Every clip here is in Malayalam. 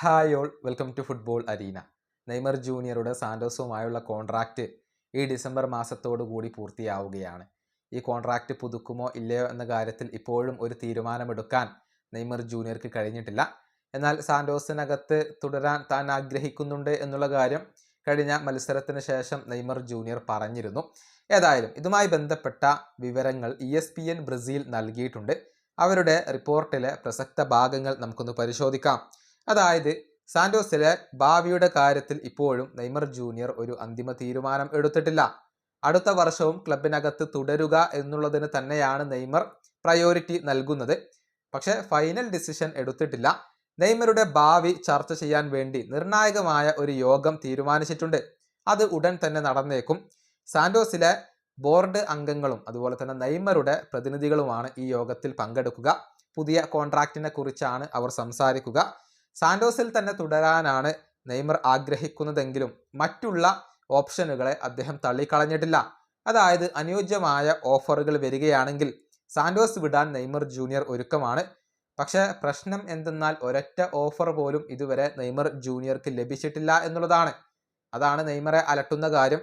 Hi all, welcome to football arena. Neymar ജൂനിയറുടെ സാന്റോസുമായുള്ള കോൺട്രാക്റ്റ് ഈ ഡിസംബർ മാസത്തോടു കൂടി പൂർത്തിയാവുകയാണ്. ഈ കോൺട്രാക്റ്റ് പുതുക്കുമോ ഇല്ലയോ എന്ന കാര്യത്തിൽ ഇപ്പോഴും ഒരു തീരുമാനമെടുക്കാൻ നെയ്മർ ജൂനിയർക്ക് കഴിഞ്ഞിട്ടില്ല. എന്നാൽ സാന്റോസിനകത്ത് തുടരാൻ താൻ ആഗ്രഹിക്കുന്നുണ്ട് എന്നുള്ള കാര്യം കഴിഞ്ഞ മത്സരത്തിന് ശേഷം നെയ്മർ ജൂനിയർ പറഞ്ഞിരുന്നു. ഏതായാലും ഇതുമായി ബന്ധപ്പെട്ട വിവരങ്ങൾ ESPN ബ്രസീൽ നൽകിയിട്ടുണ്ട്. അവരുടെ റിപ്പോർട്ടിലെ പ്രസക്ത ഭാഗങ്ങൾ നമുക്കൊന്ന് പരിശോധിക്കാം. അതായത് സാന്റോസിലെ ഭാവിയുടെ കാര്യത്തിൽ ഇപ്പോഴും നെയ്മർ ജൂനിയർ ഒരു അന്തിമ തീരുമാനം എടുത്തിട്ടില്ല. അടുത്ത വർഷവും ക്ലബിനകത്ത് തുടരുക എന്നുള്ളതിന് തന്നെയാണ് നെയ്മർ പ്രയോറിറ്റി നൽകുന്നത്. പക്ഷെ ഫൈനൽ ഡിസിഷൻ എടുത്തിട്ടില്ല. നെയ്മറുടെ ഭാവി ചർച്ച ചെയ്യാൻ വേണ്ടി നിർണായകമായ ഒരു യോഗം തീരുമാനിച്ചിട്ടുണ്ട്. അത് ഉടൻ തന്നെ നടന്നേക്കും. സാന്റോസിലെ ബോർഡ് അംഗങ്ങളും അതുപോലെ തന്നെ നെയ്മറുടെ പ്രതിനിധികളുമാണ് ഈ യോഗത്തിൽ പങ്കെടുക്കുക. പുതിയ കോൺട്രാക്റ്റിനെ കുറിച്ചാണ് അവർ സംസാരിക്കുക. സാന്റോസിൽ തന്നെ തുടരാനാണ് നെയ്മർ ആഗ്രഹിക്കുന്നതെങ്കിലും മറ്റുള്ള ഓപ്ഷനുകളെ അദ്ദേഹം തള്ളിക്കളഞ്ഞിട്ടില്ല. അതായത് അനുയോജ്യമായ ഓഫറുകൾ വരികയാണെങ്കിൽ സാന്റോസ് വിടാൻ നെയ്മർ ജൂനിയർ ഒരുക്കമാണ്. പക്ഷേ പ്രശ്നം എന്തെന്നാൽ ഒരൊറ്റ ഓഫർ പോലും ഇതുവരെ നെയ്മർ ജൂനിയർക്ക് ലഭിച്ചിട്ടില്ല എന്നുള്ളതാണ്. അതാണ് നെയ്മറെ അലട്ടുന്ന കാര്യം.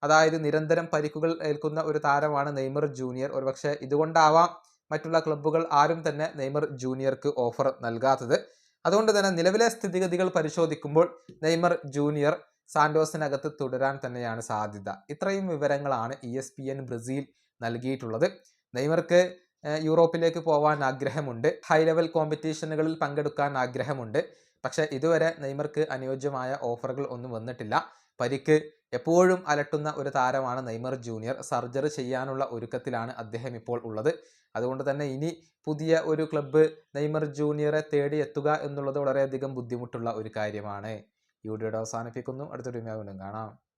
അതായത് നിരന്തരം പരിക്കുകൾ ഏൽക്കുന്ന ഒരു താരമാണ് നെയ്മർ ജൂനിയർ. ഒരുപക്ഷെ ഇതുകൊണ്ടാവാം മറ്റുള്ള ക്ലബ്ബുകൾ ആരും തന്നെ നെയ്മർ ജൂനിയർക്ക് ഓഫർ നൽകാത്തത്. അതുകൊണ്ട് തന്നെ നിലവിലെ സ്ഥിതിഗതികൾ പരിശോധിക്കുമ്പോൾ നെയ്മർ ജൂനിയർ സാന്റോസിനകത്ത് തുടരാൻ തന്നെയാണ് സാധ്യത. ഇത്രയും വിവരങ്ങളാണ് ESPN ബ്രസീൽ നൽകിയിട്ടുള്ളത്. നെയ്മർക്ക് യൂറോപ്പിലേക്ക് പോകാൻ ആഗ്രഹമുണ്ട്. ഹൈ ലെവൽ കോമ്പറ്റീഷനുകളിൽ പങ്കെടുക്കാൻ ആഗ്രഹമുണ്ട്. പക്ഷേ ഇതുവരെ നെയ്മർക്ക് അനുയോജ്യമായ ഓഫറുകൾ ഒന്നും വന്നിട്ടില്ല. പരിക്ക് എപ്പോഴും അലട്ടുന്ന ഒരു താരമാണ് നെയ്മർ ജൂനിയർ. സർജറി ചെയ്യാനുള്ള ഒരുക്കത്തിലാണ് അദ്ദേഹം ഇപ്പോൾ ഉള്ളത്. അതുകൊണ്ട് തന്നെ ഇനി പുതിയ ഒരു ക്ലബ്ബ് നെയ്മർ ജൂനിയറെ തേടി എത്തുക എന്നുള്ളത് വളരെയധികം ബുദ്ധിമുട്ടുള്ള ഒരു കാര്യമാണ്. ഈ വീഡിയോ അവസാനിപ്പിക്കുന്നു. അടുത്തൊരു വീഡിയോ കാണാം.